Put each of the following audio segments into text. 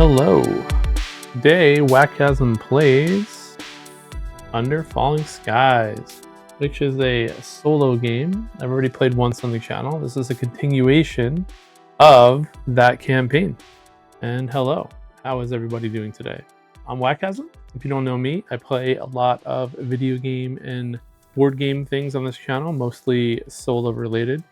Hello. Today, Wakasm plays Under Falling Skies, which is a solo game. I've already played once on the channel. This is a continuation of that campaign. And hello, how is everybody doing today? I'm Wakasm. If you don't know me, I play a lot of video game and board game things on this channel, mostly solo related.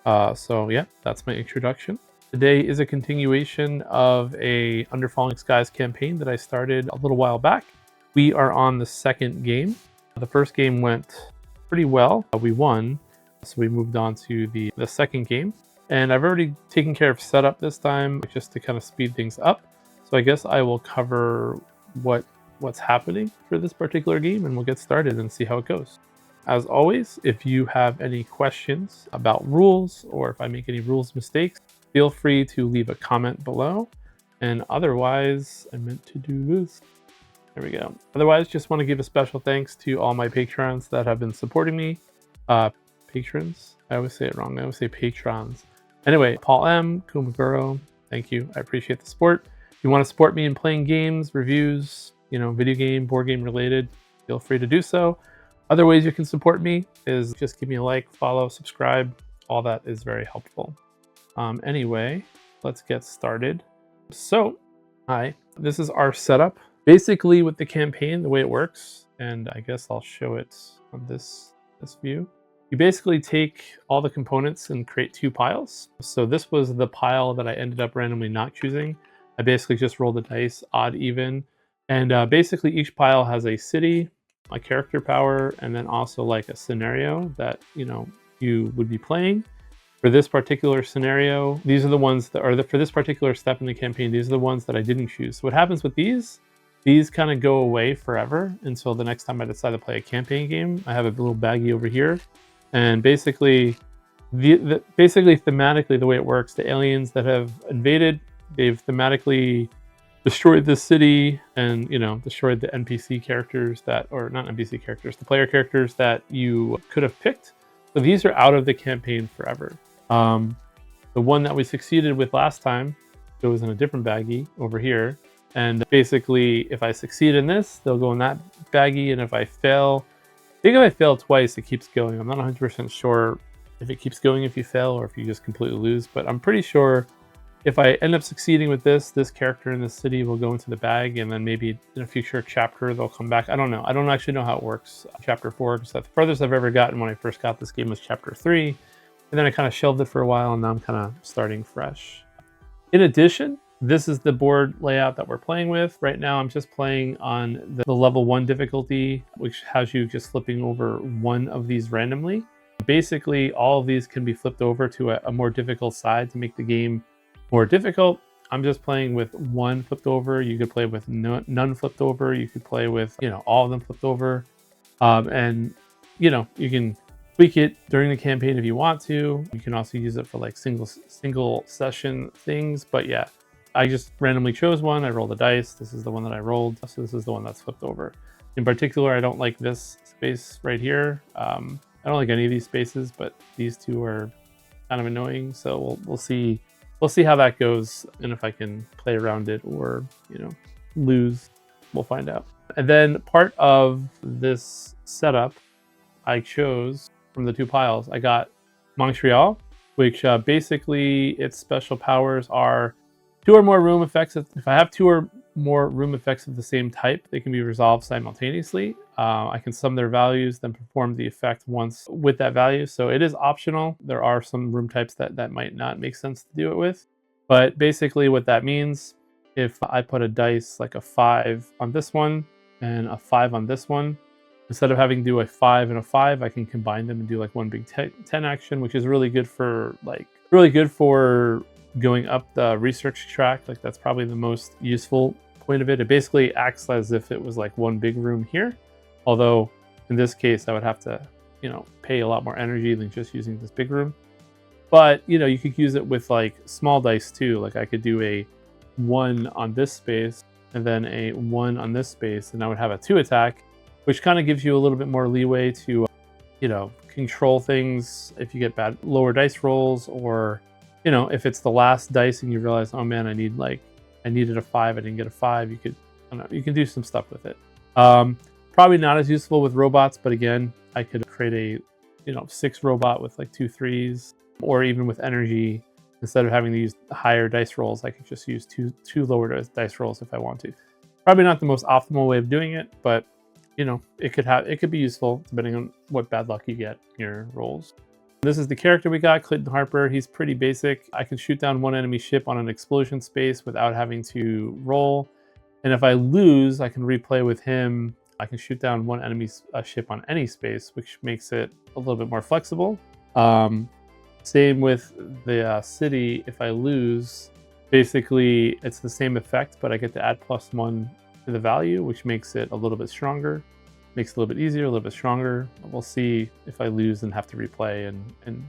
So yeah, that's my introduction. Today is a continuation of a Under Falling Skies campaign that I started a little while back. We are on the second game. The first game went pretty well. We won, so we moved on to the second game. And I've already taken care of setup this time, just to kind of speed things up. So I guess I will cover what's happening for this particular game, and we'll get started and see how it goes. As always, if you have any questions about rules, or if I make any rules mistakes, feel free to leave a comment below. And otherwise, I meant to do this. There we go. Otherwise, just want to give a special thanks to all my patrons that have been supporting me. Patrons? I always say it wrong. I always say patrons. Anyway, Paul M, Kumaguro, thank you. I appreciate the support. If you want to support me in playing games, reviews, video game, board game related, feel free to do so. Other ways you can support me is just give me a like, follow, subscribe. All that is very helpful. Anyway, let's get started. So, hi, this is our setup. Basically with the campaign, the way it works, and I guess I'll show it on this view. You basically take all the components and create two piles. So this was the pile that I ended up randomly not choosing. I basically just rolled the dice, odd, even. And basically each pile has a city, a character power, and then also like a scenario that, you would be playing. For this particular scenario, these are the ones that are for this particular step in the campaign, these are the ones that I didn't choose. So what happens with these kind of go away forever until the next time I decide to play a campaign game. I have a little baggie over here. And basically, thematically, the way it works, the aliens that have invaded, they've thematically destroyed the city and, destroyed the NPC characters or not NPC characters, the player characters that you could have picked. So these are out of the campaign forever. The one that we succeeded with last time goes in a different baggie over here. And basically, if I succeed in this, they'll go in that baggie. And if I fail, I think if I fail twice, it keeps going. I'm not 100% sure if it keeps going if you fail or if you just completely lose. But I'm pretty sure if I end up succeeding with this character in this city will go into the bag. And then maybe in a future chapter, they'll come back. I don't know. I don't actually know how it works. Chapter 4, because the furthest I've ever gotten when I first got this game was chapter 3. And then I kind of shelved it for a while, and now I'm kind of starting fresh. In addition, this is the board layout that we're playing with. Right now, I'm just playing on the level 1 difficulty, which has you just flipping over one of these randomly. Basically, all of these can be flipped over to a more difficult side to make the game more difficult. I'm just playing with one flipped over. You could play with none flipped over. You could play with, all of them flipped over. And, you can tweak it during the campaign if you want to. You can also use it for like single session things. But yeah, I just randomly chose one. I rolled a dice. This is the one that I rolled. So this is the one that's flipped over. In particular, I don't like this space right here. I don't like any of these spaces, but these two are kind of annoying. So we'll see. We'll see how that goes, and if I can play around it or lose. We'll find out. And then part of this setup, I chose from the two piles. I got Montreal, which basically its special powers are 2 or more room effects. If I have 2 or more room effects of the same type, they can be resolved simultaneously. I can sum their values, then perform the effect once with that value. So it is optional. There are some room types that might not make sense to do it with. But basically what that means, if I put a dice like a 5 on this one and a 5 on this one, instead of having to do a 5 and a 5, I can combine them and do like one big 10 action, which is really good for going up the research track. Like that's probably the most useful point of it. It basically acts as if it was like one big room here. Although in this case, I would have to, pay a lot more energy than just using this big room. But, you could use it with like small dice too. Like I could do a 1 on this space and then a 1 on this space, and I would have a 2 attack, which kind of gives you a little bit more leeway to, control things if you get lower dice rolls, or, if it's the last dice and you realize, oh man, I need like I needed a 5, I didn't get a 5. You could, I don't know, you can do some stuff with it. Probably not as useful with robots, but again, I could create a 6 robot with like 2 3s, or even with energy. Instead of having to use higher dice rolls, I could just use two lower dice rolls if I want to. Probably not the most optimal way of doing it, but it could be useful depending on what bad luck you get in your rolls. This is the character we got, Clinton Harper. He's pretty basic. I can shoot down one enemy ship on an explosion space without having to roll. And if I lose, I can replay with him. I can shoot down one enemy ship on any space, which makes it a little bit more flexible. Same with the city. If I lose, basically it's the same effect, but I get to add +1 to the value, which makes it a little bit stronger. Makes it a little bit easier, a little bit stronger. We'll see if I lose and have to replay and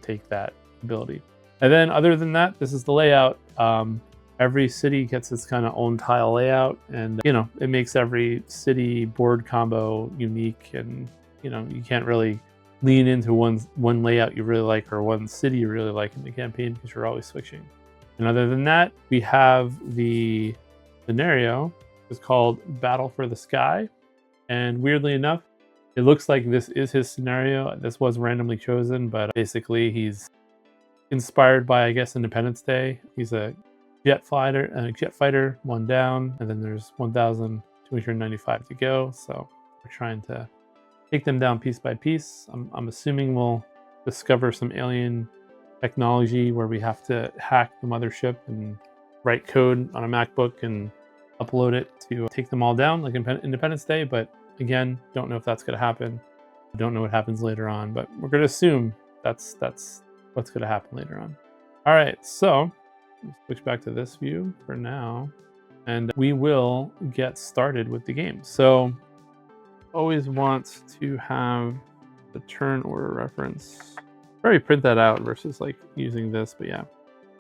take that ability. And then other than that, this is the layout. Every city gets its kind of own tile layout, and it makes every city board combo unique, and you can't really lean into one layout you really like or one city you really like in the campaign because you're always switching. And other than that, we have the scenario. It's called Battle for the Sky. And weirdly enough, it looks like this is his scenario. This was randomly chosen, but basically he's inspired by, I guess, Independence Day. He's a jet fighter, 1 down, and then there's 1,295 to go. So we're trying to take them down piece by piece. I'm assuming we'll discover some alien technology where we have to hack the mothership and write code on a MacBook and upload it to take them all down like Independence Day. But again, don't know if that's going to happen. Don't know what happens later on, but we're going to assume that's what's going to happen later on. All right, so let's switch back to this view for now, and we will get started with the game. So always want to have the turn order reference. Probably print that out versus like using this, but yeah.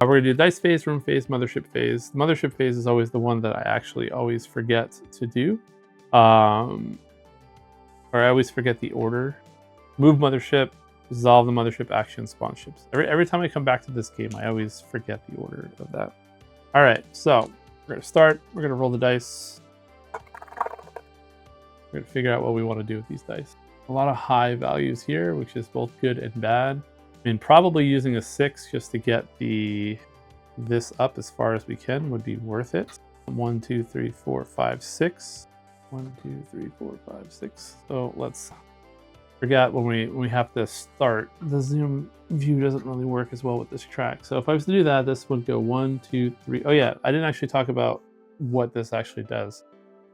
We're going to do dice phase, room phase, mothership phase. The mothership phase is always the one that I actually always forget to do. Or I always forget the order. Move mothership, dissolve the mothership, action, spawn ships. Every time I come back to this game, I always forget the order of that. All right, so we're going to start. We're going to roll the dice. We're going to figure out what we want to do with these dice. A lot of high values here, which is both good and bad. I mean, probably using a 6 just to get this up as far as we can would be worth it. 1, 2, 3, 4, 5, 6. 1, 2, 3, 4, 5, 6. So let's forget when we have to start. The zoom view doesn't really work as well with this track. So if I was to do that, this would go 1, 2, 3. Oh yeah, I didn't actually talk about what this actually does.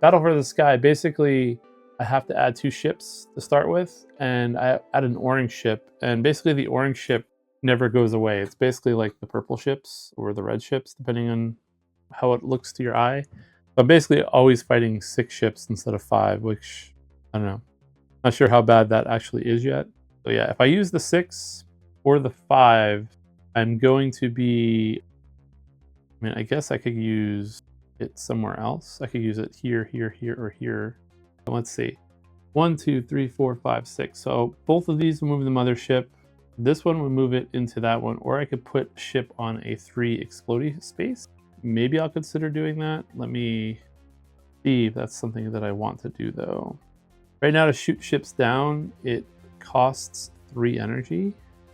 Battle for the Sky, basically I have to add 2 ships to start with, and I add an orange ship, and basically the orange ship never goes away. It's basically like the purple ships or the red ships, depending on how it looks to your eye. But basically always fighting 6 ships instead of 5, which, I don't know. Not sure how bad that actually is yet. So yeah, if I use the 6 or the 5, I'm going to be, I mean, I guess I could use it somewhere else. I could use it here, here, here, or here. Let's see. 1, 2, 3, 4, 5, 6. So both of these will move the mothership. This one would move it into that one, or I could put ship on a 3 exploding space. Maybe I'll consider doing that. Let me see if that's something that I want to do though. Right now to shoot ships down, it costs 3 energy.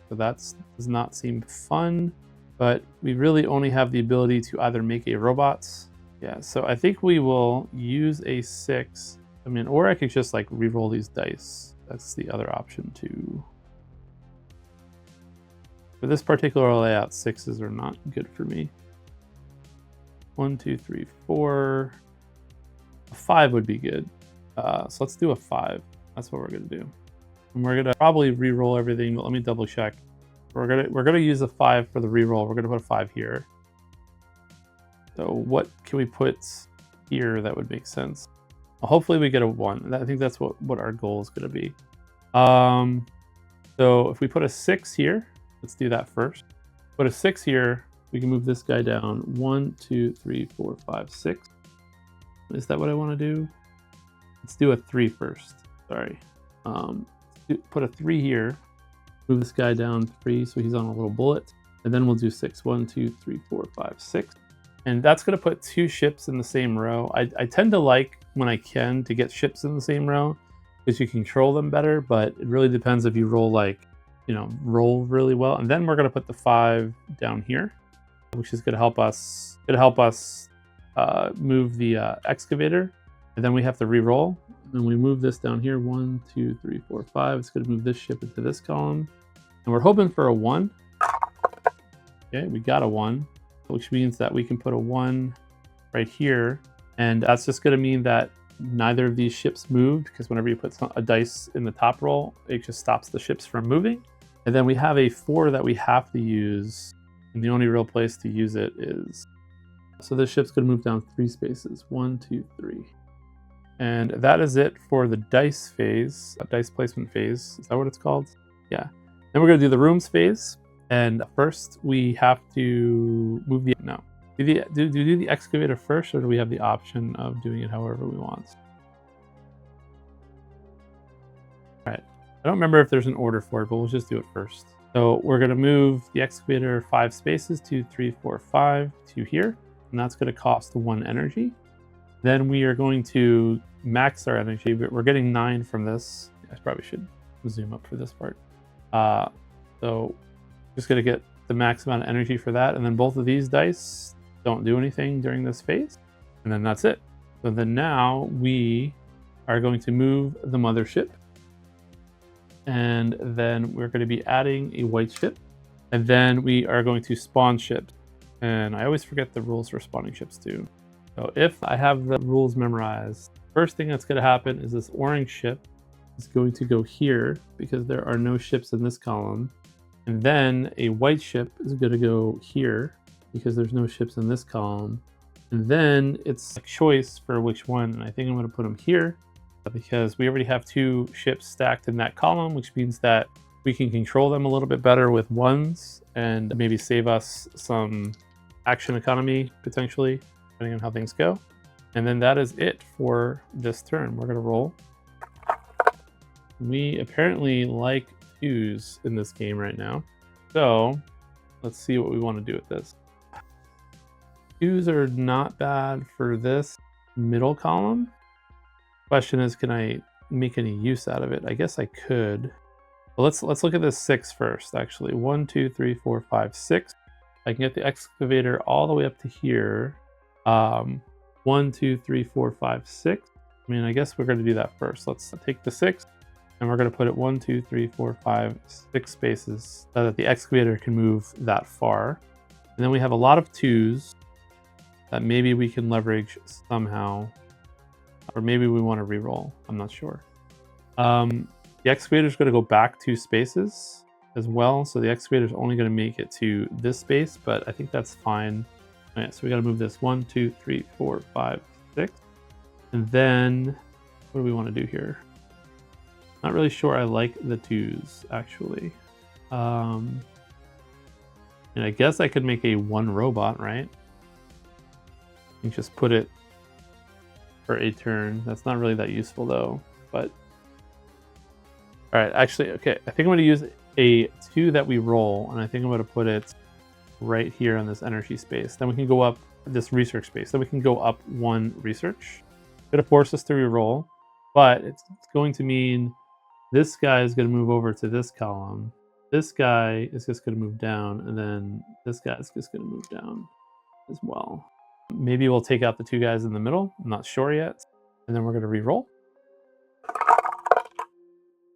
So that does not seem fun, but we really only have the ability to either make a robot. Yeah, so I think we will use a 6. I mean, or I could just like re-roll these dice. That's the other option too. For this particular layout, 6s are not good for me. 1, 2, 3, 4. A 5 would be good. So let's do a 5. That's what we're gonna do. And we're gonna probably re-roll everything, but let me double check. We're gonna use a 5 for the re-roll. We're gonna put a 5 here. So what can we put here that would make sense? Well, hopefully we get a 1. I think that's what our goal is gonna be. So if we put a 6 here, let's do that first. Put a 6 here, we can move this guy down. 1, 2, 3, 4, 5, 6. Is that what I want to do? Let's do a 3 first. Sorry. Put a 3 here. Move this guy down 3 so he's on a little bullet. And then we'll do 6. 1, 2, 3, 4, 5, 6. And that's going to put 2 ships in the same row. I tend to like, when I can, to get ships in the same row because you control them better, but it really depends if you roll roll really well. And then we're going to put the 5 down here, which is going to help us move the excavator. And then we have to re-roll. And we move this down here, 1, 2, 3, 4, 5. It's going to move this ship into this column. And we're hoping for a 1. Okay, we got a 1, which means that we can put a 1 right here. And that's just going to mean that neither of these ships moved, because whenever you put a dice in the top roll, it just stops the ships from moving. And then we have a 4 that we have to use. And the only real place to use it is... So this ship's going to move down 3 spaces. 1, 2, 3. And that is it for the dice phase, dice placement phase. Is that what it's called? Yeah. Then we're going to do the rooms phase. And first we have to move the... No. Do the excavator first, or do we have the option of doing it however we want? All right. I don't remember if there's an order for it, but we'll just do it first. So we're going to move the excavator 5 spaces, 2, 3, 4, 5 to here. And that's going to cost 1 energy. Then we are going to max our energy, but we're getting 9 from this. I probably should zoom up for this part. So just going to get the max amount of energy for that. And then both of these dice don't do anything during this phase. And then that's it. So then now we are going to move the mothership. And then we're going to be adding a white ship. And then we are going to spawn ships. And I always forget the rules for spawning ships too. So if I have the rules memorized, first thing that's going to happen is this orange ship is going to go here because there are no ships in this column. And then a white ship is going to go here because there's no ships in this column. And then it's a choice for which one. And I think I'm going to put them here because we already have 2 ships stacked in that column, which means that we can control them a little bit better with 1s and maybe save us some action economy potentially, depending on how things go. And then that is it for this turn. We're going to roll. We apparently like 2s in this game right now. So let's see what we want to do with this. 2s are not bad for this middle column. Question is, can I make any use out of it? I guess I could. But let's look at this 6 first, actually. 1, 2, 3, 4, 5, 6. I can get the excavator all the way up to here. 1, 2, 3, 4, 5, 6. I mean, I guess we're going to do that first. Let's take the 6, and we're going to put it 1, 2, 3, 4, 5, 6 spaces so that the excavator can move that far. And then we have a lot of 2s that maybe we can leverage somehow, or maybe we want to re-roll. I'm not sure. The excavator is going to go back 2 spaces as well, so the excavator is only going to make it to this space, but I think that's fine. All right, so we got to move this 1, 2, 3, 4, 5, 6, and then what do we want to do here? Not really sure. I like the 2s actually. And I guess I could make a 1 robot, right? And just put it for a turn. That's not really that useful though, but all right, actually, okay, I think I'm going to use a 2 that we roll, and I think I'm going to put it right here in this energy space. Then we can go up this research space. Then we can go up 1 research. It's going to force us to re-roll, but it's going to mean this guy is going to move over to this column. This guy is just going to move down, and then this guy is just going to move down as well. Maybe we'll take out the 2 guys in the middle. I'm not sure yet. And then we're going to re-roll.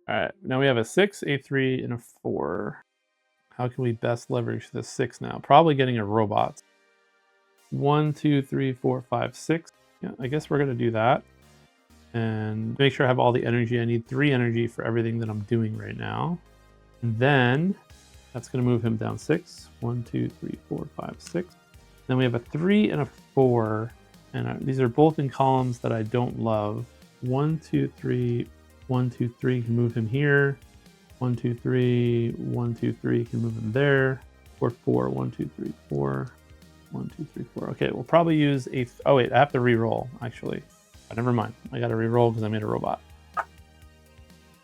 All right, now we have a 6, a 3, and a 4. How can we best leverage this 6 now? Probably getting a robot. 1, 2, 3, 4, 5, 6. Yeah, I guess we're going to do that. And make sure I have all the energy. I need 3 energy for everything that I'm doing right now. And then that's going to move him down 6. 1, 2, 3, 4, 5, 6. Then we have a 3 and a 4. And these are both in columns that I don't love. 1, 2, 3, 1, 2, 3 can move him here. 1, 2, 3, 1, 2, 3 can move him there. Or 4, 1, 2, 3, 4. 1, 2, 3, 4. Okay, we'll probably use a... Oh wait, I have to re-roll actually. But never mind. I got to re-roll because I made a robot.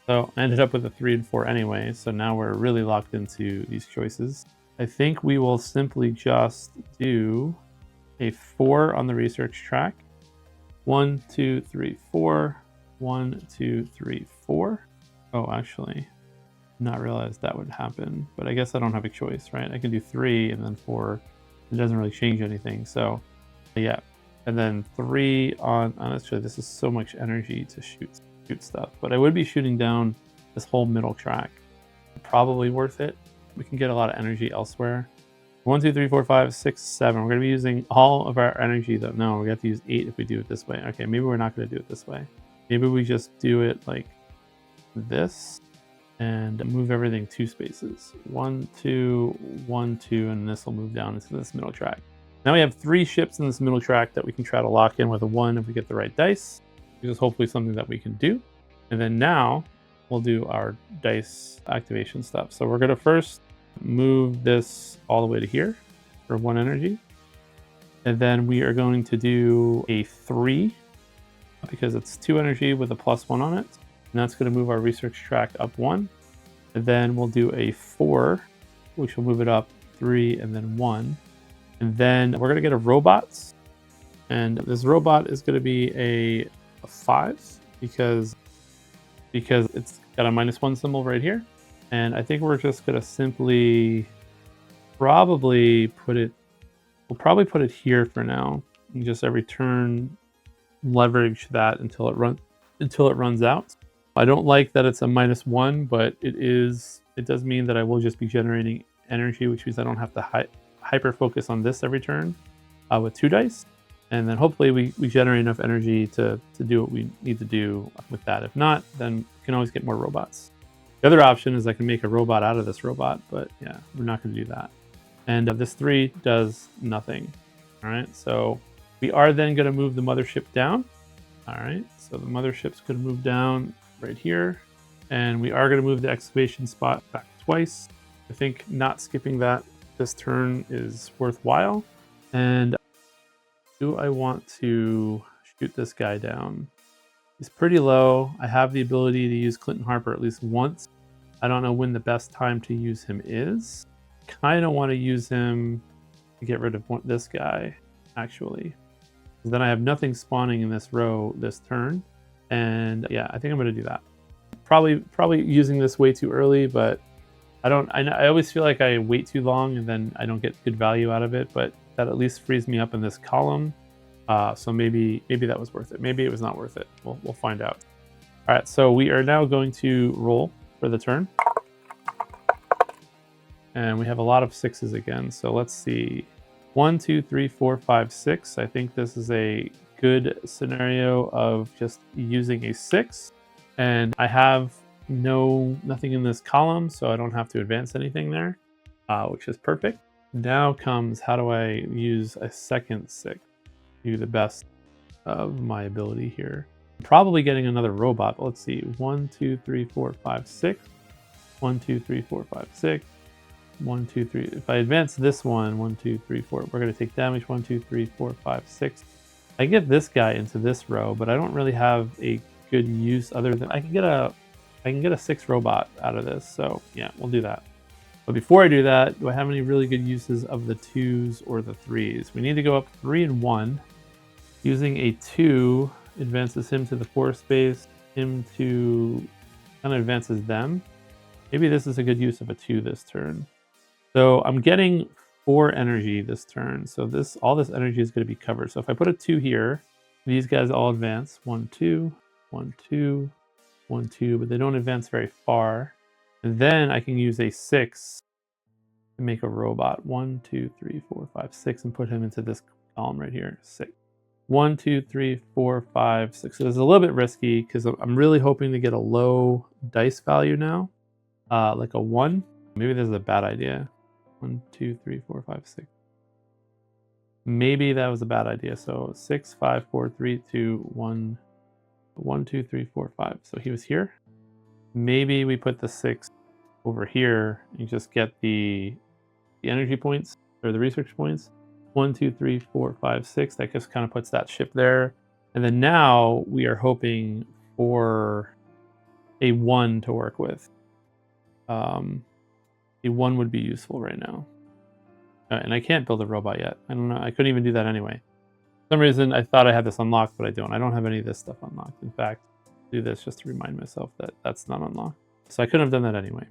So I ended up with a 3 and 4 anyway. So now we're really locked into these choices. I think we will simply just do a 4 on the research track. 1, 2, 3, 4. 1, 2, 3, 4. Oh, actually, not realized that would happen, but I guess I don't have a choice, right? I can do 3 and then 4. It doesn't really change anything. So yeah, and then 3 on, honestly, this is so much energy to shoot stuff, but I would be shooting down this whole middle track. Probably worth it. We can get a lot of energy elsewhere. 1, 2, 3, 4, 5, 6, 7. We're going to be using all of our energy though. No, we have to use 8 if we do it this way. Okay, maybe we're not going to do it this way. Maybe we just do it like this and move everything 2 spaces. 1, 2, 1, 2, and this will move down into this middle track. Now we have 3 ships in this middle track that we can try to lock in with a 1 if we get the right dice, which is hopefully something that we can do. And then now we'll do our dice activation stuff. So we're going to first move this all the way to here for 1 energy. And then we are going to do a 3 because it's 2 energy with a +1 on it. And that's going to move our research track up 1. And then we'll do a 4, which will move it up 3 and then 1. And then we're going to get a robot. And this robot is going to be a 5 because it's got a -1 symbol right here. And I think we're just going to simply probably put it here for now. And just every turn leverage that until it runs out. I don't like that it's a -1, but it does mean that I will just be generating energy, which means I don't have to hyper focus on this every turn with 2 dice. And then hopefully we generate enough energy to do what we need to do with that. If not, then we can always get more robots. The other option is I can make a robot out of this robot, but yeah, we're not going to do that. And this 3 does nothing. All right, so we are then going to move the mothership down. All right, so the mothership's going to move down right here. And we are going to move the excavation spot back twice. I think not skipping that this turn is worthwhile. And do I want to shoot this guy down? He's pretty low. I have the ability to use Clinton Harper at least once. I don't know when the best time to use him is. Kind of want to use him to get rid of this guy, actually. Then I have nothing spawning in this row this turn. And yeah, I think I'm going to do that. Probably using this way too early, but I always feel like I wait too long and then I don't get good value out of it, but that at least frees me up in this column. So maybe that was worth it. Maybe it was not worth it. We'll find out. All right, so we are now going to roll for the turn. And we have a lot of 6s again. So let's see. 1, 2, 3, 4, 5, 6. I think this is a good scenario of just using a 6. And I have nothing in this column, so I don't have to advance anything there, which is perfect. Now comes, how do I use a second 6? Do the best of my ability here. Probably getting another robot, but let's see. 1, 2, 3, 4, 5, 6. 1, 2, 3, 4, 5, 6. 1, 2, 3. If I advance this one, 1, 2, 3, 4, we're going to take damage. 1, 2, 3, 4, 5, 6. I get this guy into this row, but I don't really have a good use other than I can get a 6 robot out of this. So yeah, we'll do that. But before I do that, do I have any really good uses of the 2s or the 3s? We need to go up 3 and 1. Using a 2 advances him to the 4 space. Him to kind of advances them. Maybe this is a good use of a 2 this turn. So I'm getting 4 energy this turn. So all this energy is going to be covered. So if I put a 2 here, these guys all advance. 1, 2, 1, 2, 1, 2, but they don't advance very far. And then I can use a 6 to make a robot. 1, 2, 3, 4, 5, 6, and put him into this column right here. 6. 1, 2, 3, 4, 5, 6. So it's a little bit risky because I'm really hoping to get a low dice value now, like a 1. Maybe this is a bad idea. 1, 2, 3, 4, 5, 6. Maybe that was a bad idea. So 6, 5, 4, 3, 2, 1. 1, 2, 3, 4, 5. So he was here. Maybe we put the 6 over here and just get the energy points or the research points. 1, 2, 3, 4, 5, 6. That just kind of puts that ship there. And then now we are hoping for a 1 to work with. A 1 would be useful right now. And I can't build a robot yet. I don't know. I couldn't even do that anyway. For some reason, I thought I had this unlocked, but I don't. I don't have any of this stuff unlocked. In fact, I'll do this just to remind myself that that's not unlocked. So I couldn't have done that anyway.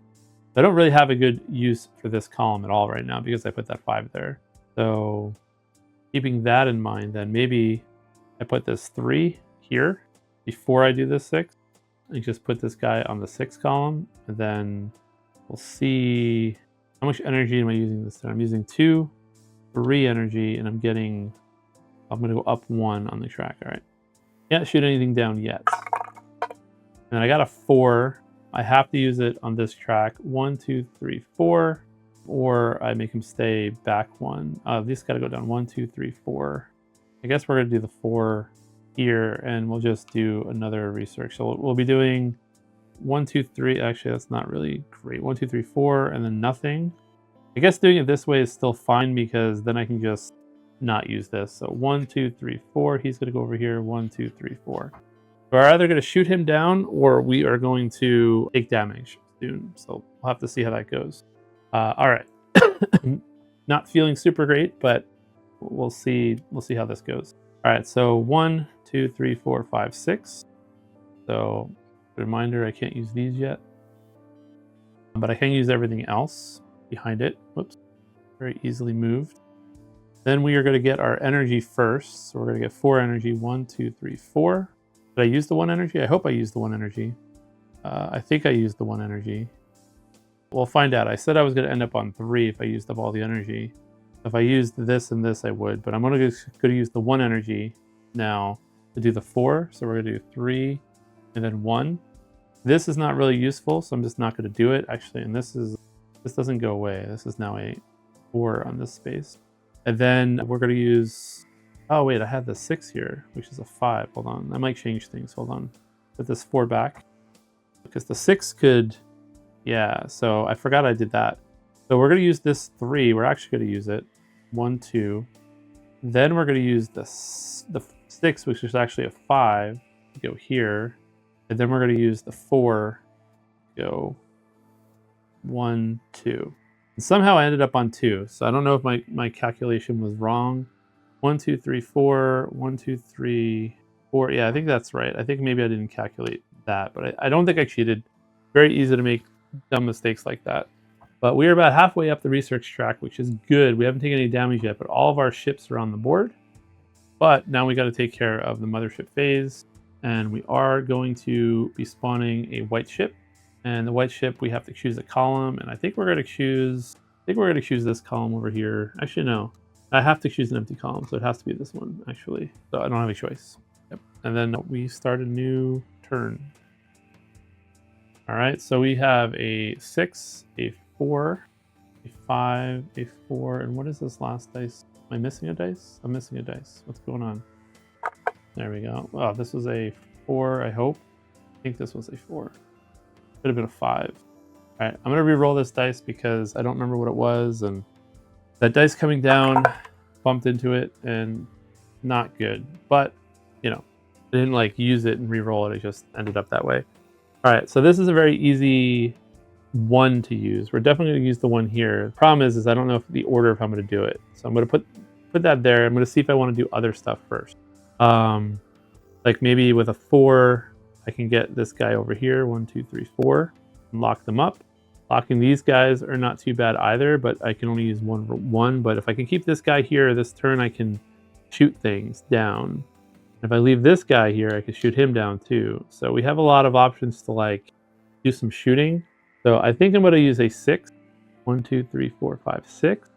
I don't really have a good use for this column at all right now because I put that 5 there. So keeping that in mind, then maybe I put this 3 here before I do this 6. I just put this guy on the 6 column, and then we'll see how much energy am I using this time. I'm using 2, 3 energy, and I'm going to go up 1 on the track. All right. Can't shoot anything down yet. And I got a 4. I have to use it on this track. 1, 2, 3, 4. Or I make him stay back 1. These got to go down 1, 2, 3, 4. I guess we're going to do the 4 here, and we'll just do another research. So we'll be doing 1, 2, 3. Actually, that's not really great. 1, 2, 3, 4, and then nothing. I guess doing it this way is still fine because then I can just not use this. So 1, 2, 3, 4. He's going to go over here. 1, 2, 3, 4. We're either going to shoot him down or we are going to take damage soon. So we'll have to see how that goes. All right. Not feeling super great, but we'll see. We'll see how this goes. All right. So 1, 2, 3, 4, 5, 6. So reminder, I can't use these yet, but I can use everything else behind it. Whoops. Very easily moved. Then we are going to get our energy first. So we're going to get 4 energy. 1, 2, 3, 4. Did I use the 1 energy? I hope I used the 1 energy. I think I used the 1 energy. We'll find out. I said I was going to end up on 3 if I used up all the energy. If I used this and this, I would. But I'm going to use the 1 energy now to do the 4. So we're going to do 3 and then 1. This is not really useful, so I'm just not going to do it. Actually, and this doesn't go away. This is now a 4 on this space. And then we're going to use... Oh, wait, I had the 6 here, which is a 5. Hold on. I might change things. Hold on. Put this 4 back. Because the 6 could... Yeah, so I forgot I did that. So we're going to use this 3. We're actually going to use it. 1, 2. Then we're going to use the 6, which is actually a 5, to go here. And then we're going to use the 4 to go 1, 2. And somehow I ended up on 2. So I don't know if my calculation was wrong. 1, 2, 3, 4. 1, 2, 3, 4. Yeah, I think that's right. I think maybe I didn't calculate that, but I don't think I cheated. Very easy to make dumb mistakes like that. But we are about halfway up the research track, which is good. We haven't taken any damage yet, but all of our ships are on the board. But now we got to take care of the mothership phase, and we are going to be spawning a white ship. And the white ship, we have to choose a column, and I think we're going to choose this column over here. Actually, no. I have to choose an empty column, so it has to be this one, actually. So I don't have a choice. Yep. And then we start a new turn. All right, so we have a 6, a 4, a 5, a 4, and what is this last dice? Am I missing a dice? I'm missing a dice. What's going on? There we go. Oh, this was a 4, I hope. I think this was a 4. Could have been a 5. All right, I'm going to re-roll this dice because I don't remember what it was, and that dice coming down bumped into it, and not good. But, you know, I didn't like use it and re-roll it. It just ended up that way. All right, so this is a very easy 1 to use. We're definitely going to use the 1 here. The problem is I don't know if the order of how I'm going to do it. So I'm going to put that there. I'm going to see if I want to do other stuff first. Like maybe with a 4, I can get this guy over here. 1, 2, 3, 4, and lock them up. Locking these guys are not too bad either, but I can only use 1. But if I can keep this guy here this turn, I can shoot things down. If I leave this guy here, I can shoot him down too. So we have a lot of options to like do some shooting. So I think I'm going to use a 6. 1, 2, 3, 4, 5, 6.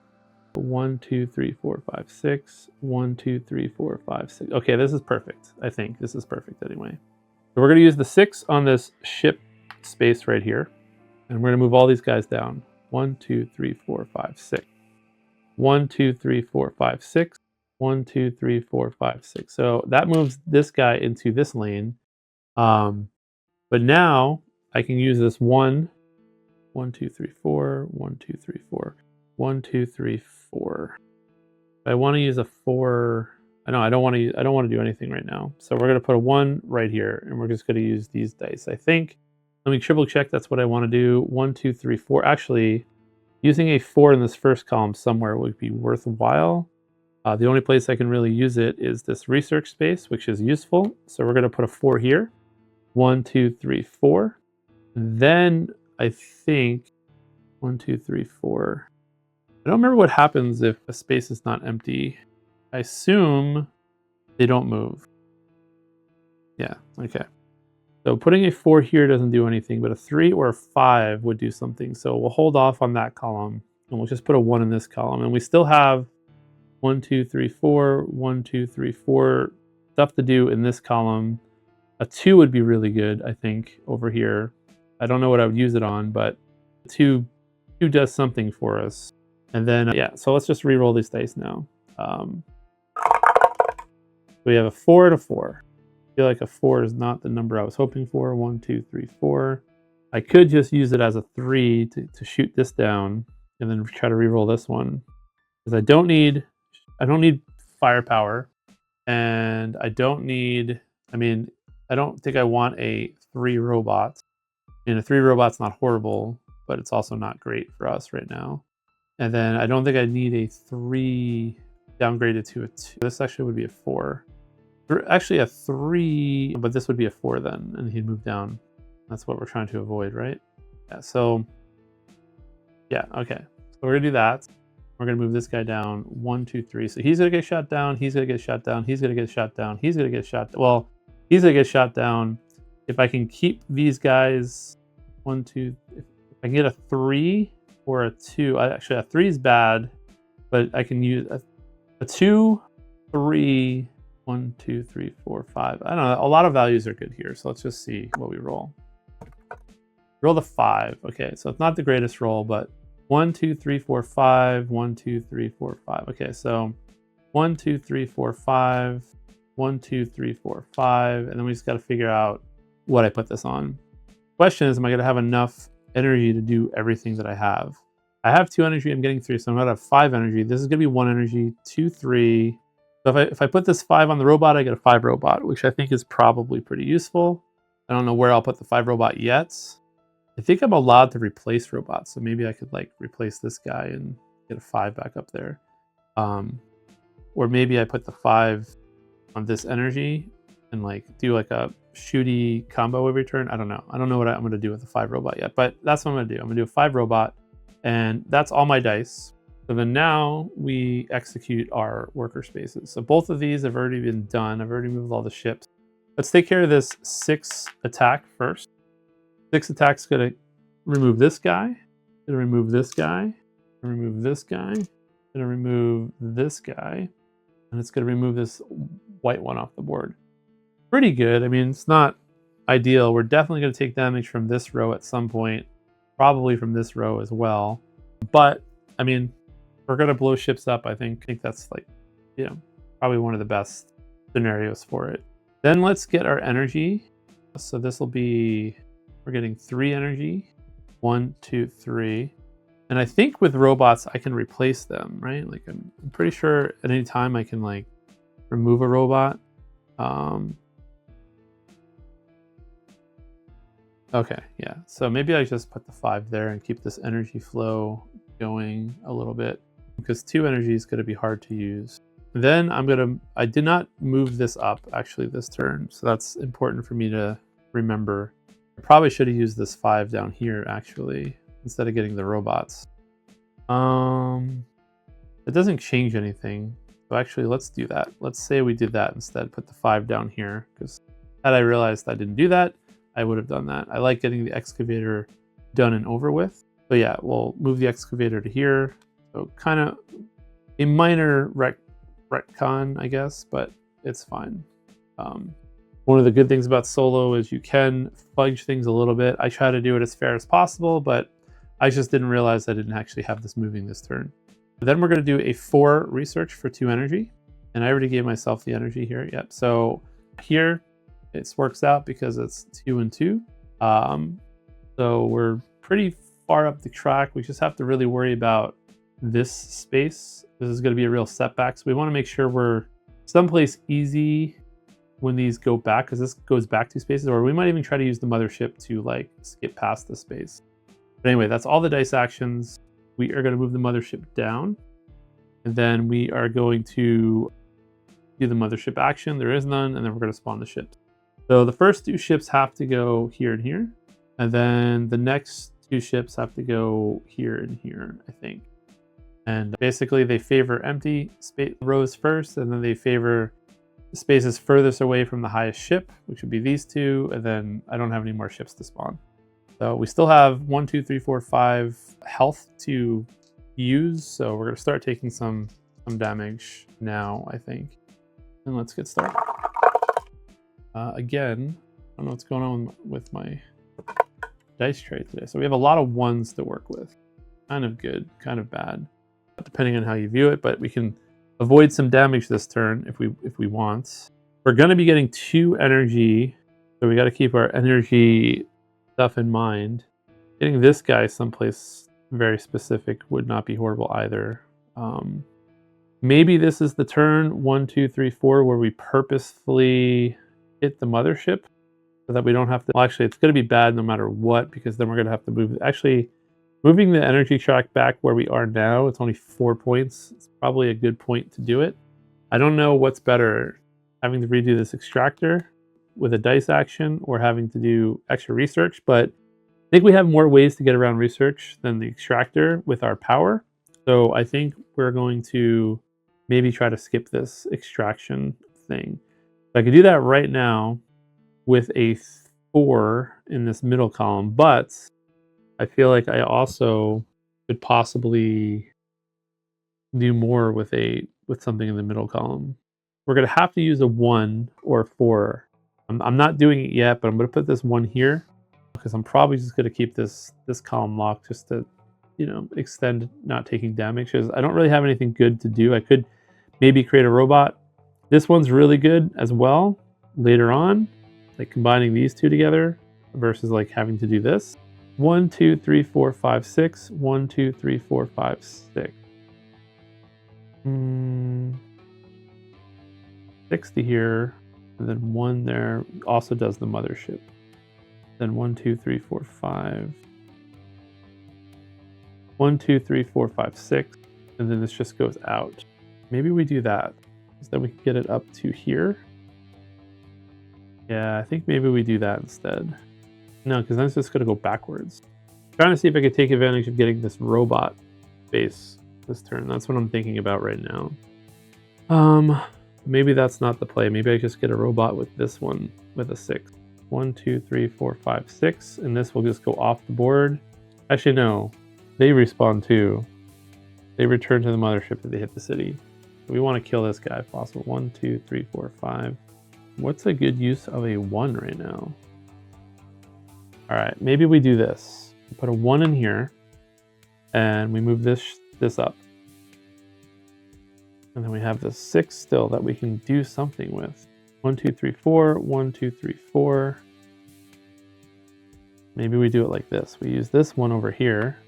1, 2, 3, 4, 5, 6. 1, 2, 3, 4, 5, 6. Okay, this is perfect. I think this is perfect anyway. So we're going to use the 6 on this ship space right here. And we're going to move all these guys down. 1, 2, 3, 4, 5, 6. 1, 2, 3, 4, 5, 6. 1, 2, 3, 4, 5, 6. So that moves this guy into this lane. But now I can use this 1, 1, 2, 3, 4, 1, 2, 3, 4, 1, 2, 3, 4. I want to use a 4. I don't want to do anything right now. So we're going to put a 1 right here, and we're just going to use these dice. I think. Let me triple check. That's what I want to do. 1, 2, 3, 4. Actually, Using a 4 in this first column somewhere would be worthwhile. The only place I can really use it is this research space, which is useful. So we're going to put a 4 here. 1, 2, 3, 4. Then I think 1, 2, 3, 4. I don't remember what happens if a space is not empty. I assume they don't move. Yeah, okay. So putting a 4 here doesn't do anything, but a 3 or a 5 would do something. So we'll hold off on that column, and we'll just put a 1 in this column. And we still have 1, 2, 3, 4, 1, 2, 3, 4 stuff to do in this column. A 2 would be really good, I think, over here. I don't know what I would use it on, but 2 does something for us. And then, yeah, so let's just re-roll these dice now. We have a 4 and a 4. I feel like a 4 is not the number I was hoping for. 1, 2, 3, 4. I could just use it as a 3 to shoot this down and then try to re-roll this one. Because I don't need firepower, and I don't think I want a 3 robot. And a 3 robot's not horrible, but it's also not great for us right now. And then I don't think I need a 3 downgraded to a 2. This actually would be a 4. Actually a 3, but this would be a 4 then, and he'd move down. That's what we're trying to avoid, right? Yeah, so, yeah, okay. So we're gonna do that. We're gonna move this guy down, 1, 2, 3. So he's gonna get shot down, he's gonna get shot down, he's gonna get shot down, he's gonna get shot, well, he's gonna get shot down. If I can keep these guys, 1, 2, if I can get a 3 or a 2, actually a 3 is bad, but I can use a 2, 3, 1, 2, 3, 4, 5. I don't know. A lot of values are good here. So let's just see what we roll. Roll the 5. Okay, so it's not the greatest roll, but 1, 2, 3, 4, 5. 1, 2, 3, 4, 5. Okay, so 1, 2, 3, 4, 5. 1, 2, 3, 4, 5. And then we just got to figure out what I put this on. Question is, am I going to have enough energy to do everything that I have? I have 2 energy. I'm getting 3, so I'm going to have 5 energy. This is going to be 1 energy, 2, 3. So if I put this 5 on the robot, I get a 5 robot, which I think is probably pretty useful. I don't know where I'll put the 5 robot yet. I think I'm allowed to replace robots, so maybe I could like replace this guy and get a 5 back up there. Or maybe I put the 5 on this energy and like do like a shooty combo every turn. I don't know. I don't know what I'm going to do with the 5 robot yet, but that's what I'm going to do. I'm going to do a 5 robot, and that's all my dice. So then now we execute our worker spaces. So both of these have already been done. I've already moved all the ships. Let's take care of this 6 attack first. 6 attack's gonna remove this guy, gonna remove this guy, gonna remove this guy, gonna remove this guy, and it's gonna remove this white one off the board. Pretty good. I mean, it's not ideal. We're definitely gonna take damage from this row at some point, probably from this row as well. But I mean, we're gonna blow ships up. I think that's like, you know, probably one of the best scenarios for it. Then let's get our energy. So this will be, we're getting 3 energy, 1, 2, 3. And I think with robots, I can replace them, right? Like I'm pretty sure at any time I can like remove a robot. Okay, yeah. So maybe I just put the 5 there and keep this energy flow going a little bit, because 2 energy is going to be hard to use. Then I did not move this up actually this turn, so that's important for me to remember. I probably should have used this 5 down here actually, instead of getting the robots. It doesn't change anything. So actually let's do that. Let's say we did that instead, put the 5 down here, because had I realized I didn't do that, I would have done that. I like getting the excavator done and over with. So yeah, we'll move the excavator to here. So kind of a minor retcon, I guess, but it's fine. One of the good things about solo is you can fudge things a little bit. I try to do it as fair as possible, but I just didn't realize I didn't actually have this moving this turn. Then we're going to do a 4 research for 2 energy. And I already gave myself the energy here. Yep. So here it works out because it's 2 and 2. So we're pretty far up the track. We just have to really worry about this space. This is going to be a real setback. So we want to make sure we're someplace easy when these go back, because this goes back 2 spaces, or we might even try to use the mothership to like skip past the space. But anyway, that's all the dice actions. we are going to move the mothership down, and then we are going to do the mothership action. There is none, and then we're going to spawn the ships. So the first 2 ships have to go here and here, and then the next 2 ships have to go here and here, I think. And basically they favor empty rows first, and then they favor the spaces furthest away from the highest ship, which would be these 2, and then I don't have any more ships to spawn. So we still have 1, 2, 3, 4, 5 health to use, so we're going to start taking some damage now, I think. And let's get started. Again, I don't know what's going on with my dice tray today. So we have a lot of 1s to work with. Kind of good, kind of bad, depending on how you view it, but we can avoid some damage this turn if we want. We're going to be getting 2 energy, so we got to keep our energy stuff in mind. Getting this guy someplace very specific would not be horrible either. Maybe this is the turn 1, 2, 3, 4 where we purposefully hit the mothership so that we don't have to. Well, actually, it's going to be bad no matter what, because then we're going to have to move. Actually, moving the energy track back where we are now, it's only 4 points. It's probably a good point to do it. I don't know what's better, having to redo this extractor with a dice action or having to do extra research, but I think we have more ways to get around research than the extractor with our power. So I think we're going to maybe try to skip this extraction thing. I could do that right now with a 4 in this middle column, but I feel like I also could possibly do more with something in the middle column. We're going to have to use a 1 or a 4. I'm not doing it yet, but I'm going to put this 1 here because I'm probably just going to keep this column locked just to, extend not taking damage, because I don't really have anything good to do. I could maybe create a robot. This one's really good as well later on, like combining these 2 together versus like having to do this. 1, 2, 3, 4, 5, 6. 1, 2, 3, 4, 5, 6. 60 here, and then 1 there also does the mothership. Then 1, 2, 3, 4, 5. 1, 2, 3, 4, 5, 6, and then this just goes out. Maybe we do that, so then we can get it up to here. Yeah, I think maybe we do that instead. No, because then it's just going to go backwards. I'm trying to see if I could take advantage of getting this robot base this turn. That's what I'm thinking about right now. Maybe that's not the play. Maybe I just get a robot with this one with a 6. 1, 2, 3, 4, 5, 6, and this will just go off the board. Actually, no. They respawn too. They return to the mothership if they hit the city. We want to kill this guy if possible. 1, 2, 3, 4, 5. What's a good use of a 1 right now? All right, maybe we do this. We put a 1 in here, and we move this up. And then we have the 6 still that we can do something with. 1, 2, 3, 4. 1, 2, 3, 4. Maybe we do it like this. We use this 1 over here.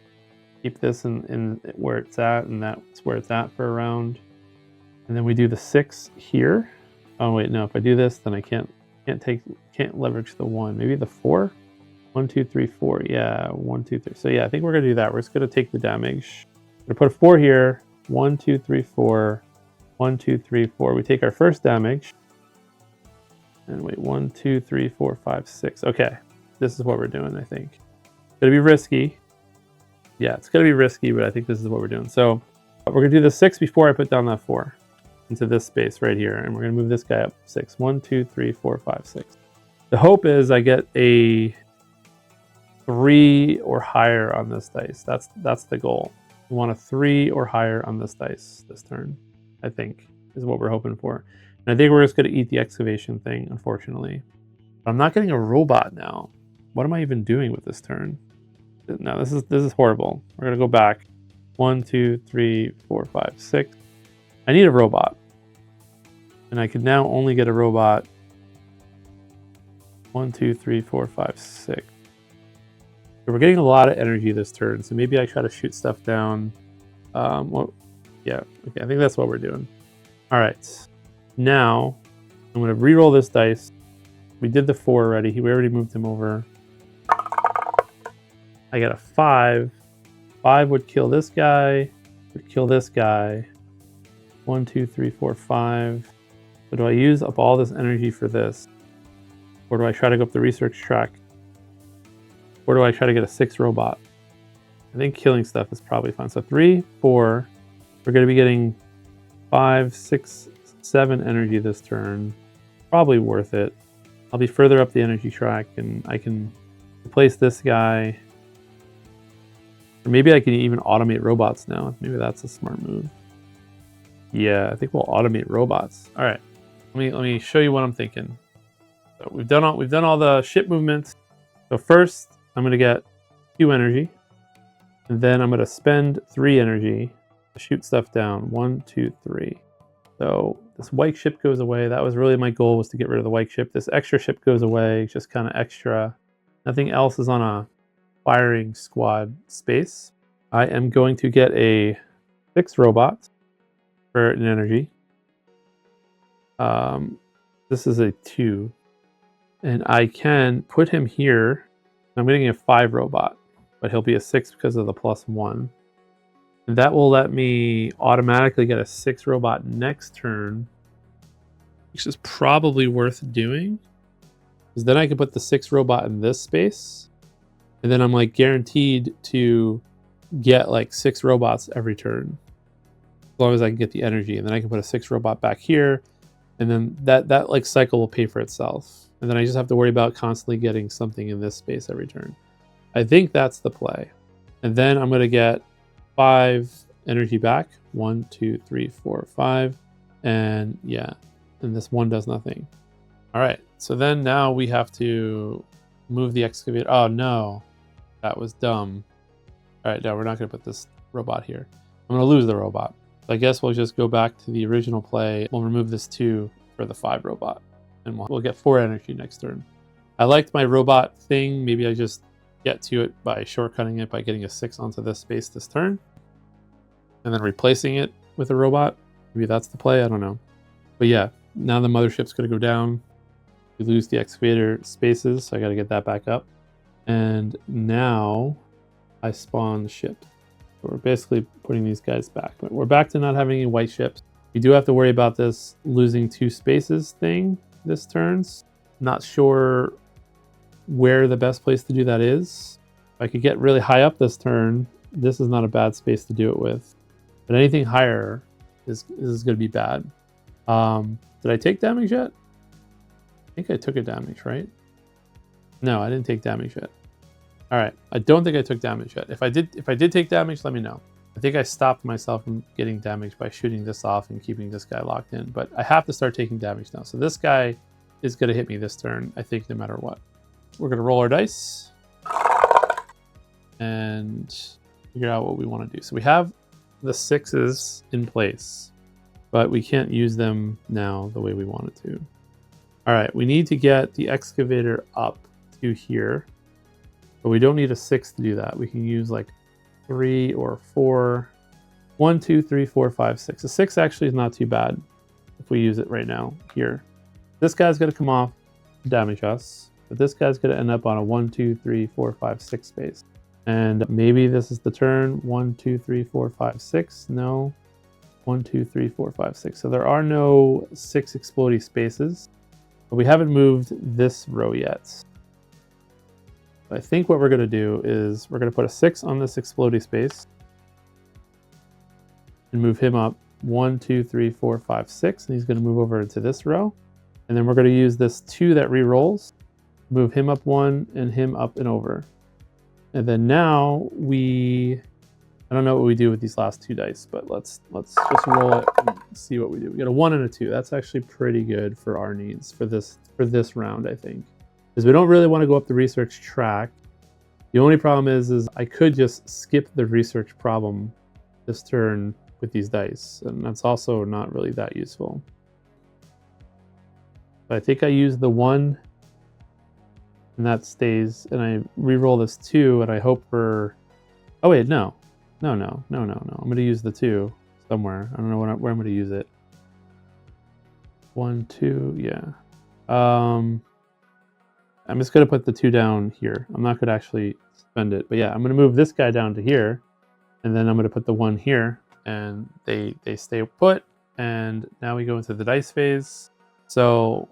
Keep this in where it's at, and that's where it's at for a round. And then we do the 6 here. Oh wait, no. If I do this, then I can't leverage the 1. Maybe the 4. 1, 2, 3, 4. Yeah, 1, 2, 3. So yeah, I think we're gonna do that. We're just gonna take the damage. We're gonna put a 4 here. 1, 2, 3, 4. 1, 2, 3, 4. We take our first damage. And wait, 1, 2, 3, 4, 5, 6. Okay, this is what we're doing. I think it's gonna be risky. Yeah, it's gonna be risky, but I think this is what we're doing. So we're gonna do the 6 before I put down that 4 into this space right here, and we're gonna move this guy up 6. 1, 2, 3, 4, 5, 6. The hope is I get a 3 or higher on this dice. That's the goal. We want a 3 or higher on this dice this turn, I think, is what we're hoping for. And I think we're just gonna eat the excavation thing, unfortunately. But I'm not getting a robot now. What am I even doing with this turn? No, this is horrible. We're gonna go back. 1, 2, 3, 4, 5, 6. I need a robot. And I can now only get a robot. 1, 2, 3, 4, 5, 6. So we're getting a lot of energy this turn, so maybe I try to shoot stuff down. Well, yeah, okay, I think that's what we're doing. All right, now I'm gonna re-roll this dice. We did the 4 already. We already moved him over. I got a 5 5 would kill this guy, would kill this guy. 1, 2, 3, 4, 5. So do I use up all this energy for this? Or do I try to go up the research track? Or do I try to get a 6 robot? I think killing stuff is probably fun. So 3, 4. We're going to be getting 5, 6, 7 energy this turn. Probably worth it. I'll be further up the energy track and I can replace this guy. Or maybe I can even automate robots now. Maybe that's a smart move. Yeah, I think we'll automate robots. All right, let me show you what I'm thinking. So we've done all the ship movements. So first, I'm gonna get 2 energy, and then I'm gonna spend 3 energy to shoot stuff down. 1, 2, 3. So this white ship goes away. That was really my goal, was to get rid of the white ship. This extra ship goes away, just kind of extra. Nothing else is on a firing squad space. I am going to get a 6 robot for an energy. This is a 2. And I can put him here. I'm getting a 5 robot, but he'll be a 6 because of the +1. And that will let me automatically get a 6 robot next turn, which is probably worth doing. Because then I can put the 6 robot in this space. And then I'm like guaranteed to get like 6 robots every turn. As long as I can get the energy. And then I can put a 6 robot back here. And then that like cycle will pay for itself. And then I just have to worry about constantly getting something in this space every turn. I think that's the play. And then I'm going to get 5 energy back. 1, 2, 3, 4, 5. And yeah, and this 1 does nothing. All right, so then now we have to move the excavator. Oh no, that was dumb. All right, no, we're not going to put this robot here. I'm going to lose the robot. So I guess we'll just go back to the original play. We'll remove this 2 for the 5 robot. And we'll get 4 energy next turn. I liked my robot thing. Maybe I just get to it by shortcutting it by getting a 6 onto this space this turn. And then replacing it with a robot. Maybe that's the play, I don't know. But yeah, now the mothership's going to go down. We lose the excavator spaces, so I got to get that back up. And now I spawn the ship. So we're basically putting these guys back. But we're back to not having any white ships. We do have to worry about this losing 2 spaces thing this turns. Not sure where the best place to do that is. If I could get really high up this turn, this is not a bad space to do it with. But anything higher is going to be bad. Did I take damage yet? I think I took a damage, right? No, I didn't take damage yet. All right, I don't think I took damage yet. If I did take damage, let me know. I think I stopped myself from getting damage by shooting this off and keeping this guy locked in. But I have to start taking damage now. So this guy is going to hit me this turn, I think, no matter what. We're going to roll our dice and figure out what we want to do. So we have the 6s in place, but we can't use them now the way we wanted to. All right, we need to get the excavator up to here, but we don't need a 6 to do that. We can use like 3 or 4. 1, 2, 3, 4, 5, 6. A 6 actually is not too bad if we use it right now here. This guy's going to come off, damage us, but this guy's going to end up on a 1, 2, 3, 4, 5, 6 space. And maybe this is the turn. 1, 2, 3, 4, 5, 6. No. 1, 2, 3, 4, 5, 6. So there are no 6 explodey spaces, but we haven't moved this row yet. I think what we're going to do is we're going to put a 6 on this explodey space and move him up 1, 2, 3, 4, 5, 6. And he's going to move over into this row. And then we're going to use this 2 that re-rolls, move him up 1 and him up and over. And then now I don't know what we do with these last 2 dice, but let's just roll it and see what we do. We got a 1 and a 2. That's actually pretty good for our needs for this round, I think. Because we don't really want to go up the research track. The only problem is I could just skip the research problem this turn with these dice, and that's also not really that useful. But I think I use the 1, and that stays, and I re-roll this 2, and I hope for... Oh wait, no. No. I'm going to use the 2 somewhere. I don't know where I'm going to use it. 1, 2, yeah. I'm just going to put the 2 down here. I'm not going to actually spend it. But yeah, I'm going to move this guy down to here. And then I'm going to put the 1 here, and they stay put. And now we go into the dice phase. So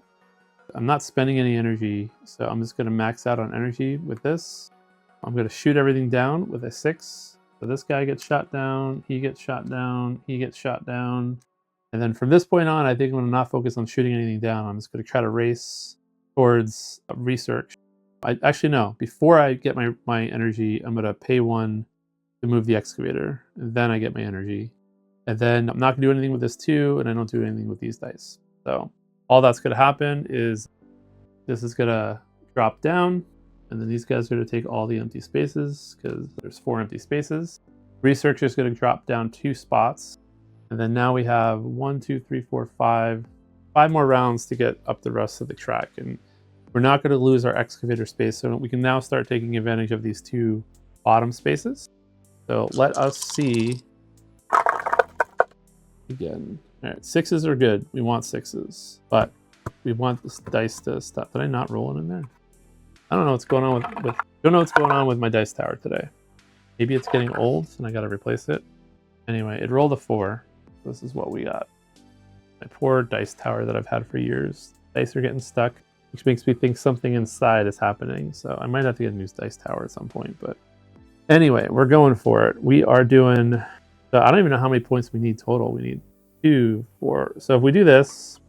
I'm not spending any energy, so I'm just going to max out on energy with this. I'm going to shoot everything down with a 6. So this guy gets shot down, he gets shot down, he gets shot down. And then from this point on, I think I'm going to not focus on shooting anything down. I'm just going to try to race towards research. Actually, no. Before I get my energy, I'm going to pay 1 to move the excavator. And then I get my energy. And then I'm not going to do anything with this 2, and I don't do anything with these dice. So all that's going to happen is this is going to drop down, and then these guys are going to take all the empty spaces because there's 4 empty spaces. Research is going to drop down 2 spots. And then now we have 1, 2, 3, 4, 5 more rounds to get up the rest of the track. And we're not going to lose our excavator space, so we can now start taking advantage of these 2 bottom spaces. So let us see. Again, all right, 6s are good. We want 6s, but we want this dice to stop. Did I not roll it in there? I don't know what's going on don't know what's going on with my dice tower today. Maybe it's getting old and I got to replace it. Anyway, it rolled a 4. This is what we got. My poor dice tower that I've had for years. Dice are getting stuck, which makes me think something inside is happening. So I might have to get a new dice tower at some point. But anyway, we're going for it. We are doing. So I don't even know how many points we need total. We need 2, 4. So if we do this,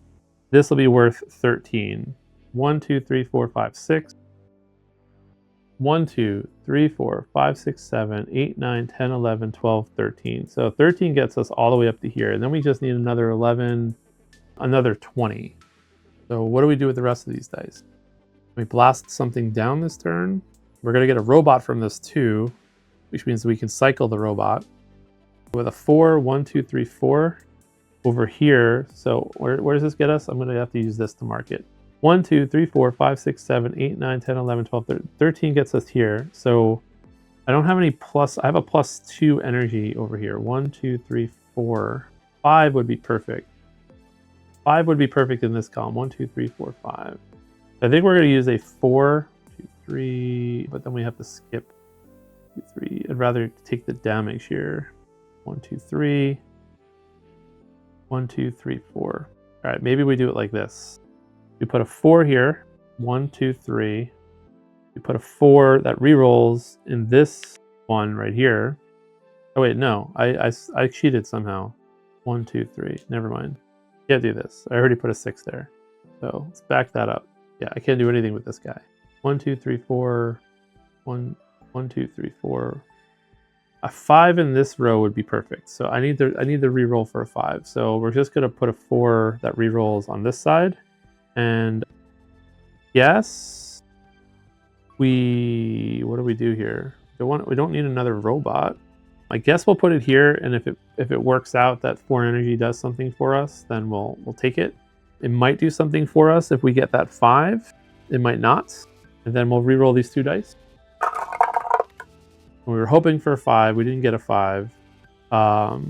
this will be worth 13. 1, 2, 3, 4, 5, 6. 1, 2, 3, 4, 5, 6, 7, 8, 9, 10, 11, 12, 13. So 13 gets us all the way up to here. And then we just need another 11, another 20. So what do we do with the rest of these dice? We blast something down this turn. We're going to get a robot from this too, which means we can cycle the robot. With a 4, 1, 2, 3, 4 over here. So where does this get us? I'm going to have to use this to mark it. 1, 2, 3, 4, 5, 6, 7, 8, 9, 10, 11, 12, 13 gets us here. So I don't have any plus. I have a +2 energy over here. 1, 2, 3, 4. 5 would be perfect. 5 would be perfect in this column. 1, 2, 3, 4, 5. I think we're going to use a 4, 2, 3, but then we have to skip 2, 3. I'd rather take the damage here. 1, 2, 3. 1, 2, 3, 4. All right, maybe we do it like this. We put a 4 here. 1, 2, 3. We put a 4 that rerolls in this one right here. Oh wait, no, I cheated somehow. 1, 2, 3. Never mind. Can't do this. I already put a 6 there. So let's back that up. Yeah, I can't do anything with this guy. 1, 2, 3, 4. 1, 2, 3, 4. A 5 in this row would be perfect. So I need the reroll for a 5. So we're just gonna put a 4 that rerolls on this side. And yes, what do we do here? We don't need another robot. I guess we'll put it here, and if it works out that 4 energy does something for us, then we'll take it. It might do something for us if we get that 5. It might not, and then we'll reroll these 2 dice. We were hoping for a 5. We didn't get a 5. Crap!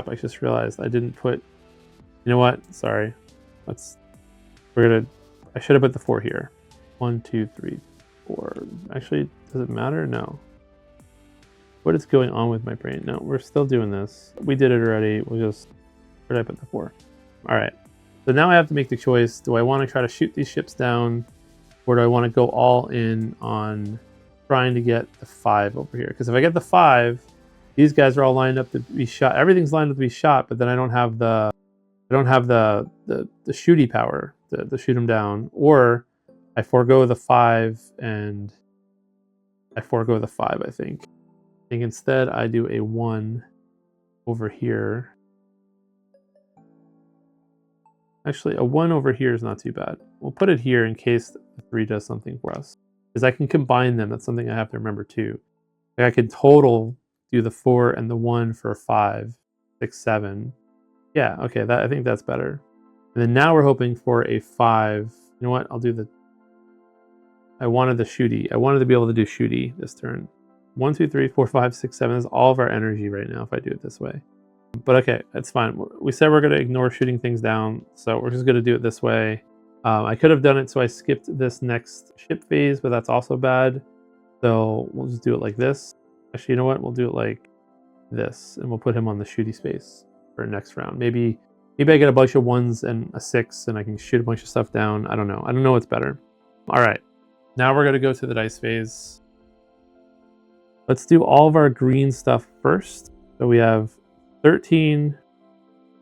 I just realized I didn't put. You know what? Sorry. I should have put the 4 here. 1, 2, 3, 4. Actually, does it matter? No. What is going on with my brain? No, we're still doing this. We did it already. Where did I put the 4? All right. So now I have to make the choice. Do I want to try to shoot these ships down, or do I want to go all in on trying to get the 5 over here? Because if I get the 5, these guys are all lined up to be shot. Everything's lined up to be shot, but then I don't have the shooty power to shoot them down, or I forego the 5 and I forego the 5. I think instead I do a 1 over here. Actually, a 1 over here is not too bad. We'll put it here in case the 3 does something for us, because I can combine them. That's something I have to remember too. Like I could total do the 4 and the 1 for 5, 6, 7. Yeah, okay, I think that's better. And then now we're hoping for a 5. You know what? I wanted the shooty. I wanted to be able to do shooty this turn. 1, 2, 3, 4, 5, 6, 7 is all of our energy right now if I do it this way. But okay, it's fine. We said we're going to ignore shooting things down, so we're just going to do it this way. I could have done it so I skipped this next ship phase, but that's also bad. So we'll just do it like this. Actually, you know what? We'll do it like this, and we'll put him on the shooty space for next round. Maybe I get a bunch of 1s and a 6, and I can shoot a bunch of stuff down. I don't know. I don't know what's better. All right. Now we're going to go to the dice phase. Let's do all of our green stuff first. So we have 13,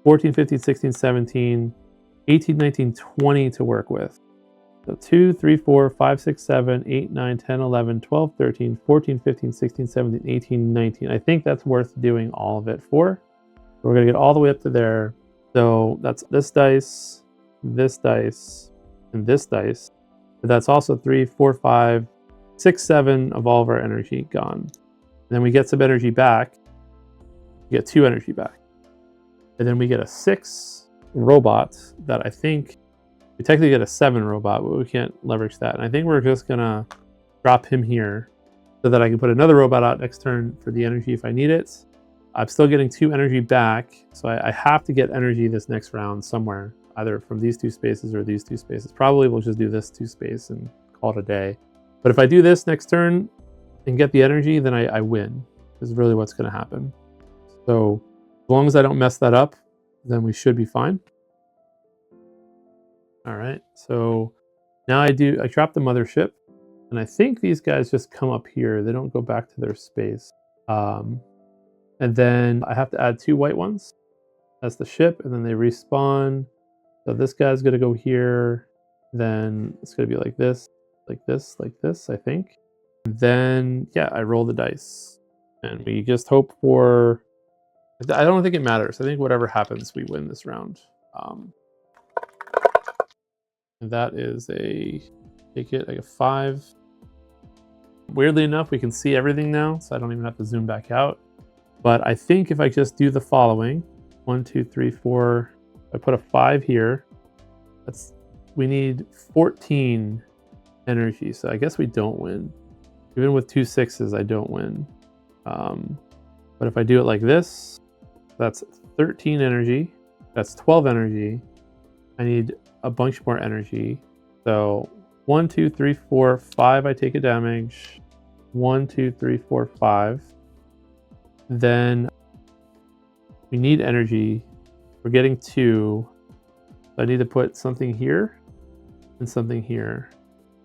14, 15, 16, 17, 18, 19, 20 to work with. So 2, 3, 4, 5, 6, 7, 8, 9, 10, 11, 12, 13, 14, 15, 16, 17, 18, 19. I think that's worth doing all of it for. We're going to get all the way up to there. So that's this dice, and this dice. But that's also 3, 4, 5, 6, 7 of all of our energy gone. And then we get some energy back. We get 2 energy back. And then we get a 6 robot that I think we technically get a 7 robot, but we can't leverage that. And I think we're just gonna drop him here so that I can put another robot out next turn for the energy if I need it. I'm still getting 2 energy back, so I have to get energy this next round somewhere, either from these 2 spaces or these 2 spaces. Probably we'll just do this 2 space and call it a day. But if I do this next turn and get the energy, then I win, is really what's gonna happen. So as long as I don't mess that up, then we should be fine. All right, so now I drop the mothership, and I think these guys just come up here. They don't go back to their space. And then I have to add 2 white ones. That's the ship, and then they respawn. So this guy's gonna go here. Then it's gonna be like this, like this, like this, I think. And then, yeah, I roll the dice. And we just hope for... I don't think it matters. I think whatever happens, we win this round. And that is take it like a 5. Weirdly enough, we can see everything now, so I don't even have to zoom back out. But I think if I just do the following, 1, 2, 3, 4, I put a 5 here. We need 14 energy, so I guess we don't win. Even with 2 6s, I don't win. But if I do it like this, that's 13 energy. That's 12 energy. I need a bunch more energy. So 1, 2, 3, 4, 5, I take a damage. 1, 2, 3, 4, 5. Then we need energy. We're getting 2. So I need to put something here and something here.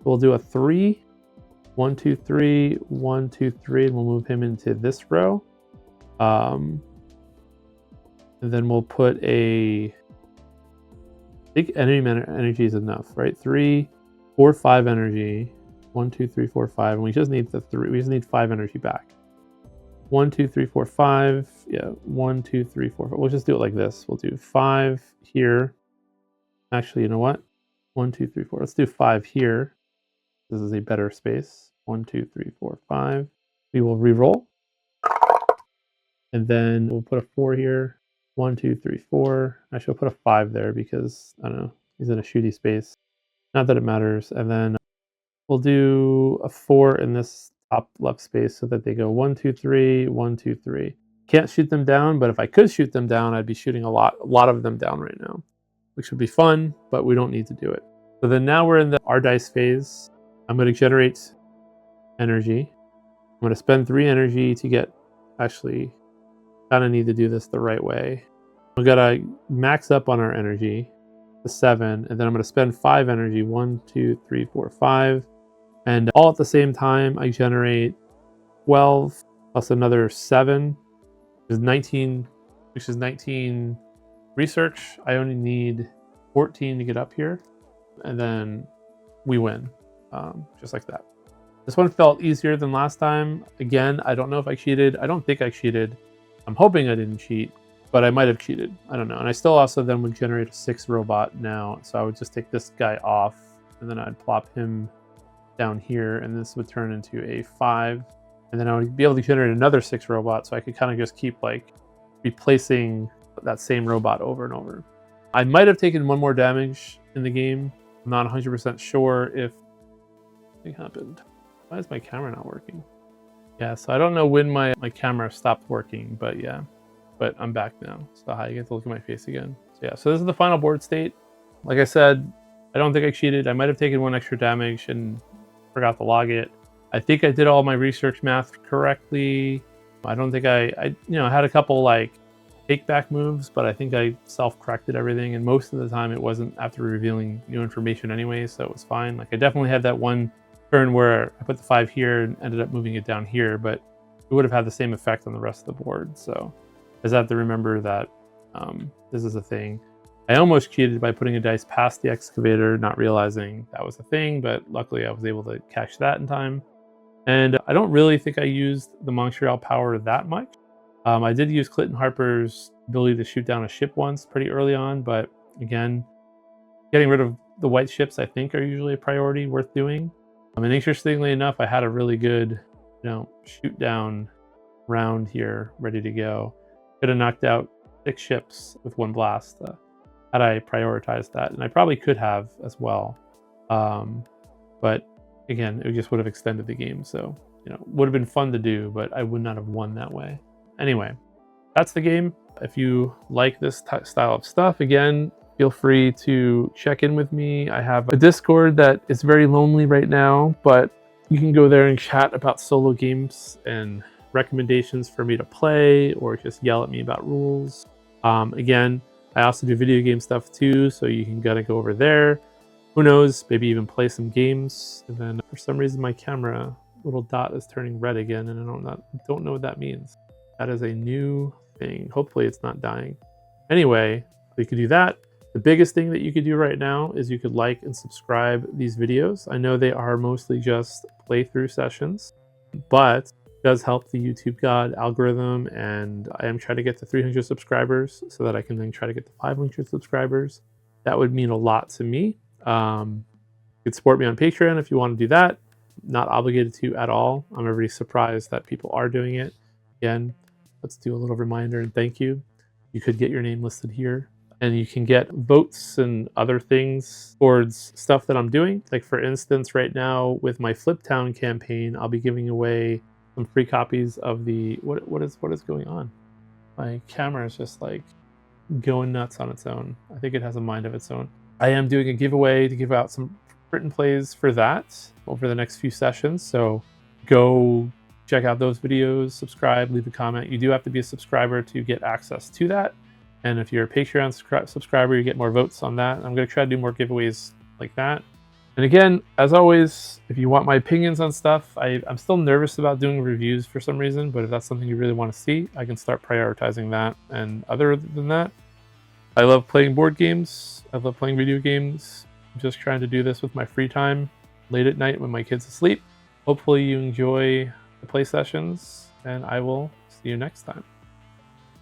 We'll do a 3. 1, 2, 3, 1, 2, 3, and we'll move him into this row. And then we'll put I think energy is enough, right? 3, 4, 5 energy. 1, 2, 3, 4, 5. And we just need we just need 5 energy back. 1, 2, 3, 4, 5. Yeah, 1, 2, 3, 4, 5. We'll just do it like this. We'll do 5 here. Actually, you know what? 1, 2, 3, 4. Let's do 5 here. This is a better space. 1, 2, 3, 4, 5. We will re-roll. And then we'll put a 4 here. 1, 2, 3, 4. Actually, I'll put a 5 there because, I don't know, he's in a shooty space. Not that it matters. And then we'll do a 4 in this top left space so that they go 1, 2, 3, 1, 2, 3. Can't shoot them down, but if I could shoot them down, I'd be shooting a lot of them down right now, which would be fun, but we don't need to do it. So then now we're in the our dice phase. I'm going to generate energy. I'm going to spend 3 energy to get, actually, kind of need to do this the right way. We've got to max up on our energy to 7, and then I'm going to spend 5 energy. 1, 2, 3, 4, 5. And all at the same time, I generate 12 plus another 7, which is 19 research. I only need 14 to get up here, and then we win, just like that. This one felt easier than last time. Again, I don't know if I cheated. I don't think I cheated. I'm hoping I didn't cheat, but I might have cheated. I don't know. And I still also then would generate a 6 robot now. So I would just take this guy off, and then I'd plop him down here, and this would turn into a 5. And then I would be able to generate another 6 robot, so I could kind of just keep like replacing that same robot over and over. I might have taken 1 more damage in the game. I'm not 100% sure if anything happened. Why is my camera not working? Yeah, so I don't know when my camera stopped working, but yeah. But I'm back now. So hi, you get to look at my face again. So yeah, so this is the final board state. Like I said, I don't think I cheated. I might have taken 1 extra damage and forgot to log it. I think I did all my research math correctly. I don't think I had a couple like take back moves, but I think I self-corrected everything. And most of the time it wasn't after revealing new information anyway, so it was fine. Like I definitely had that one turn where I put the 5 here and ended up moving it down here, but it would have had the same effect on the rest of the board. So I just have to remember that this is a thing. I almost cheated by putting a dice past the excavator, not realizing that was a thing, but luckily I was able to catch that in time. And I don't really think I used the Montreal power that much. I did use Clinton Harper's ability to shoot down a ship once pretty early on, but again, getting rid of the white ships I think are usually a priority worth doing. And interestingly enough, I had a really good, shoot down round here ready to go. Could have knocked out 6 ships with 1 blast had I prioritized that, and I probably could have as well. But again, it just would have extended the game, so would have been fun to do, but I would not have won that way. Anyway, that's the game. If you like this style of stuff, again, feel free to check in with me. I have a Discord that is very lonely right now, but you can go there and chat about solo games and recommendations for me to play, or just yell at me about rules. Again, I also do video game stuff too, so you can go over there. Who knows, maybe even play some games. And then for some reason my camera little dot is turning red again, and I don't know what that means. That is a new thing. Hopefully it's not dying. Anyway, you could do that. The biggest thing that you could do right now is you could like and subscribe these videos. I know they are mostly just playthrough sessions, but it does help the YouTube God algorithm, and I am trying to get to 300 subscribers so that I can then try to get to 500 subscribers. That would mean a lot to me. You could support me on Patreon if you want to do that. Not obligated to at all. I'm already surprised that people are doing it. Again, let's do a little reminder and thank you. You could get your name listed here, and you can get votes and other things towards stuff that I'm doing. Like for instance, right now with my Fliptown campaign, I'll be giving away some free copies of the what is going on? My camera is just like going nuts on its own. I think it has a mind of its own. I am doing a giveaway to give out some written plays for that over the next few sessions. So go check out those videos, subscribe, leave a comment. You do have to be a subscriber to get access to that. And if you're a Patreon subscriber, you get more votes on that. I'm going to try to do more giveaways like that. And again, as always, if you want my opinions on stuff, I'm still nervous about doing reviews for some reason, but if that's something you really want to see, I can start prioritizing that. And other than that, I love playing board games. I love playing video games. I'm just trying to do this with my free time late at night when my kid's asleep. Hopefully you enjoy the play sessions, and I will see you next time.